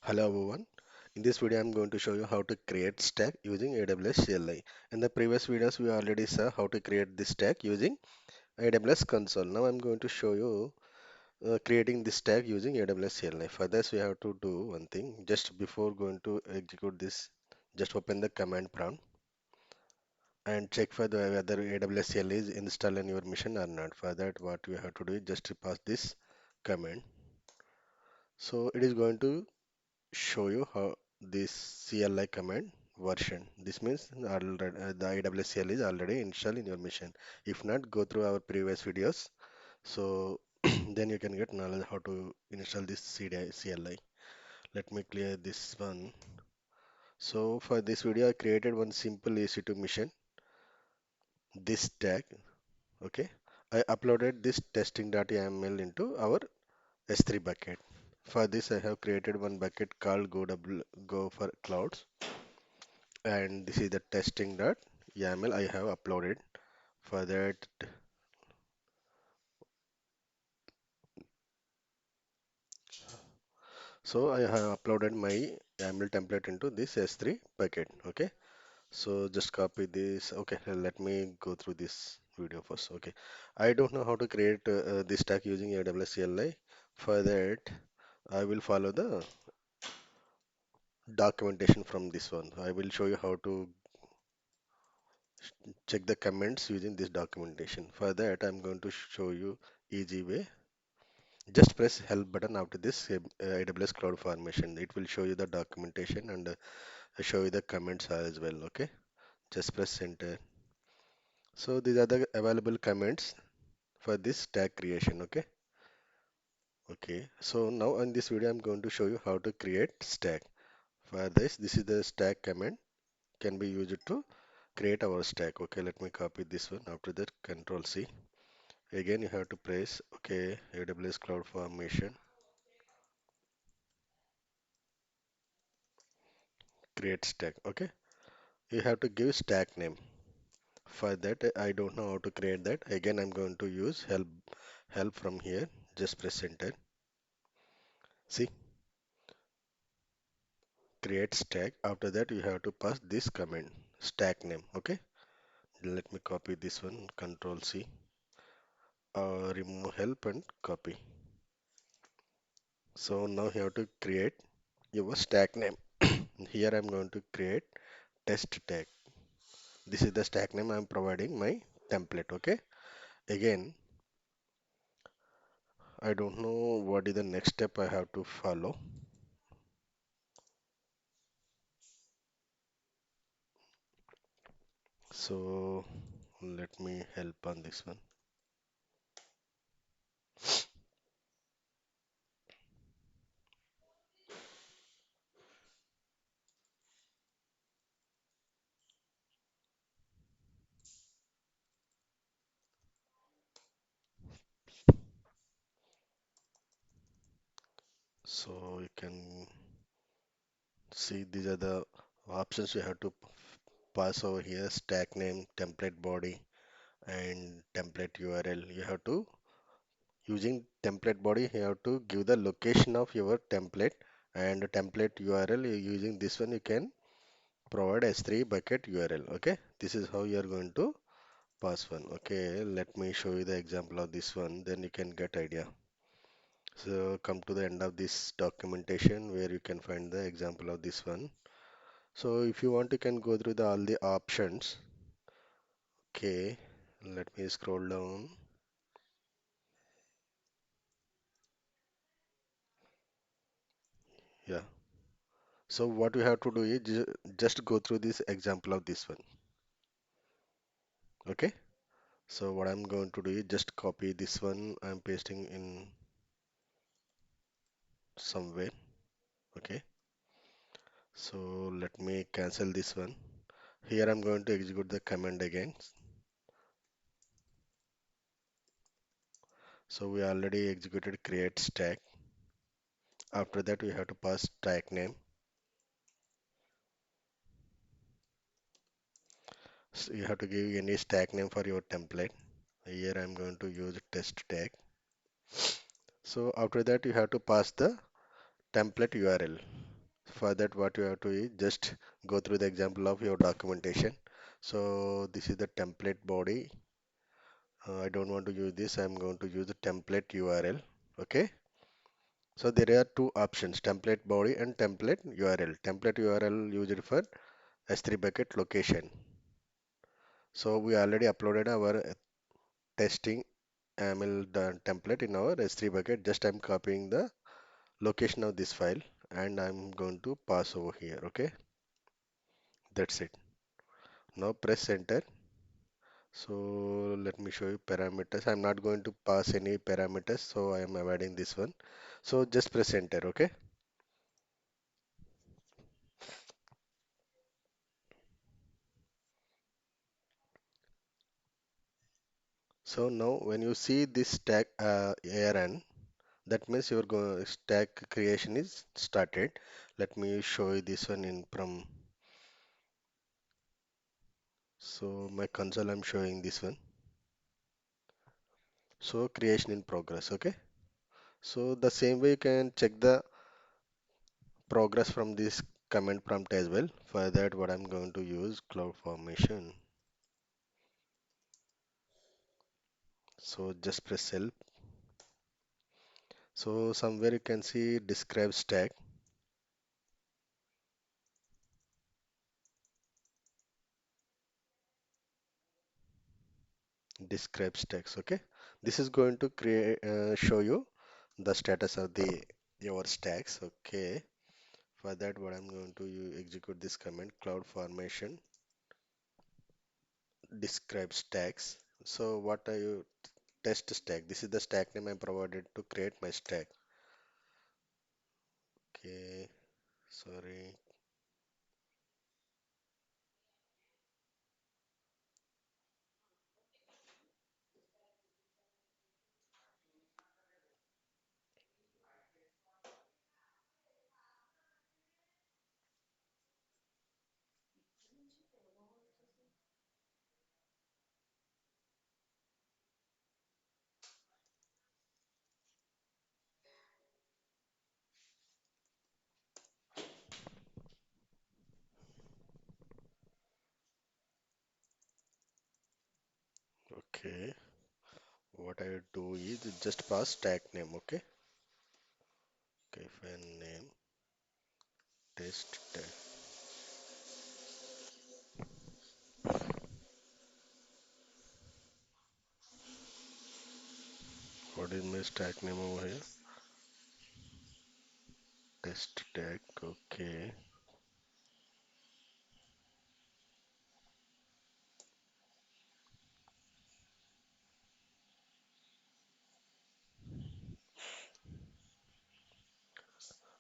Hello everyone. In this video, I'm going to show you how to create stack using AWS CLI. In the previous videos, we already saw how to create this stack using AWS console. Now I'm going to show you creating this stack using AWS CLI. For this, we have to do one thing. Just before going to execute this, just open the command prompt and check for the whether AWS CLI is installed in your machine or not. For that, what we have to do is just pass this command. So it is going to show you how this CLI command version. This means the AWS CLI is already installed in your machine. If not, go through our previous videos. So then you can get knowledge how to install this CLI. Let me clear this one. So for this video, I created one simple EC2 mission. This tag, okay. I uploaded this testing.yaml into our S3 bucket. For this, I have created one bucket called Go for Clouds, and this is the testing.yaml I have uploaded. For that, so I have uploaded my YAML template into this S3 bucket. Okay, so just copy this. Okay, let me go through this video first. Okay, I don't know how to create this stack using AWS CLI. For that, I will follow the documentation from this one. I will show you how to check the comments using this documentation. For that, I'm going to show you easy way. Just press help button after this AWS CloudFormation. It will show you the documentation and show you the comments as well. Okay, just press enter. So these are the available comments for this tag creation. Okay, okay. So now in this video, I'm going to show you how to create stack. For this is the stack command can be used to create our stack. Okay, let me copy this one. After that, Control C. Again, you have to press OK, AWS CloudFormation, create stack. Okay, you have to give stack name. For that, I don't know how to create that. Again, I'm going to use help from here. Just press enter. See, create stack. After that, you have to pass this command, stack name. Okay, let me copy this one. Control C. Remove help and copy. So now you have to create your stack name. Here I'm going to create test tag. This is the stack name I'm providing my template. Okay. Again, I don't know what is the next step I have to follow. So let me help on this one. So you can see these are the options you have to pass over here: stack name, template body, and template URL. You have to using template body, you have to give the location of your template, and the template URL using this one you can provide S3 bucket URL. Okay, this is how you are going to pass one. Okay, let me show you the example of this one, then you can get idea. So come to the end of this documentation where you can find the example of this one. So if you want, you can go through all the options. Okay, let me scroll down. Yeah. So what we have to do is just go through this example of this one. Okay. So what I'm going to do is just copy this one. I'm pasting in somewhere. Okay. So let me cancel this one. Here I'm going to execute the command again. So we already executed create stack. After that, we have to pass stack name. So you have to give any stack name for your template. Here I'm going to use test tag. So after that, you have to pass the template URL. For that, what you have to is just go through the example of your documentation. So this is the template body. I don't want to use this. I'm going to use the template URL. Okay. So there are two options, template body and template URL. Template URL used for S3 bucket location. So we already uploaded our testing ML template in our S3 bucket. Just I'm copying the location of this file and I'm going to pass over here. Okay, that's it. Now press enter. So let me show you parameters. I'm not going to pass any parameters, so I am avoiding this one. So just press enter. Okay. So now when you see this stack ARN, that means your stack creation is started. Let me show you this one in from. So my console, I'm showing this one. So creation in progress. Okay. So the same way you can check the progress from this command prompt as well. For that, what I'm going to use CloudFormation. So just press help. So somewhere you can see describe stack, describe stacks. Okay, this is going to create show you the status of the your stacks. Okay, for that, what I'm going to execute this command CloudFormation describe stacks. So what are you test stack? This is the stack name I provided to create my stack. Okay, sorry. Okay, what I do is just pass stack name. Okay, okay, file name test tag. What is my stack name over here? Test tag. Okay.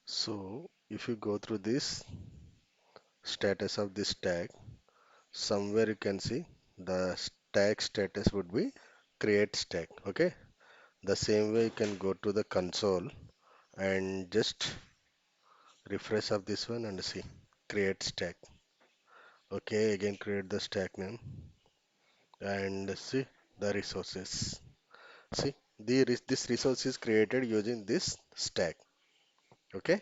So if you go through this status of this tag, somewhere you can see the tag status would be create stack. Okay. The same way you can go to the console and just refresh of this one and see create stack. Okay, again create the stack name and see the resources. See this resource is created using this stack. Okay.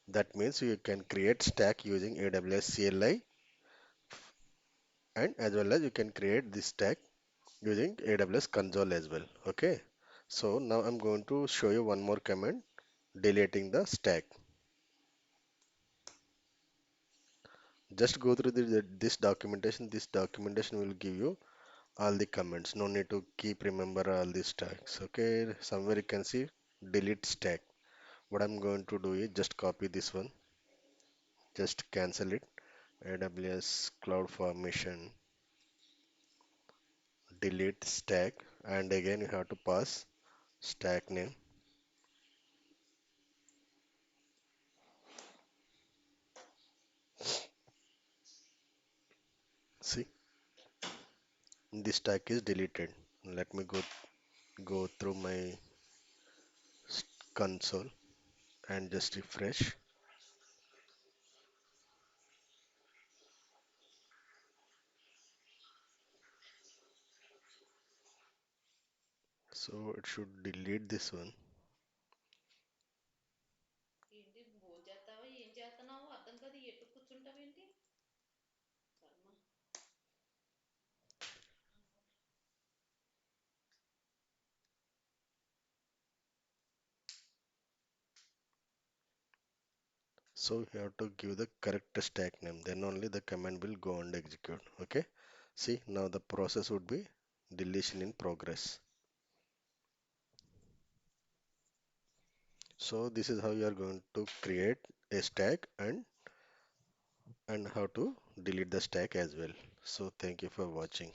That means you can create stack using AWS CLI and as well as you can create this stack using AWS console as well. Okay. So now I'm going to show you one more command deleting the stack. Just go through this documentation. This documentation will give you all the comments. No need to keep remember all these stacks. Okay. Somewhere you can see delete stack. What I'm going to do is just copy this one. Just cancel it. AWS CloudFormation delete stack and again you have to pass stack name. See, this stack is deleted. Let me go through my console and just refresh. So it should delete this one. ఏంటి భోంచేస్తావా ఏం చేస్తున్నావు అర్థం కాదు ఎటు కూర్చుంటావేంటి కర్మ So you have to give the correct stack name, then only the command will go and execute. Okay. See, now the process would be deletion in progress. So this is how you are going to create a stack and how to delete the stack as well. So thank you for watching.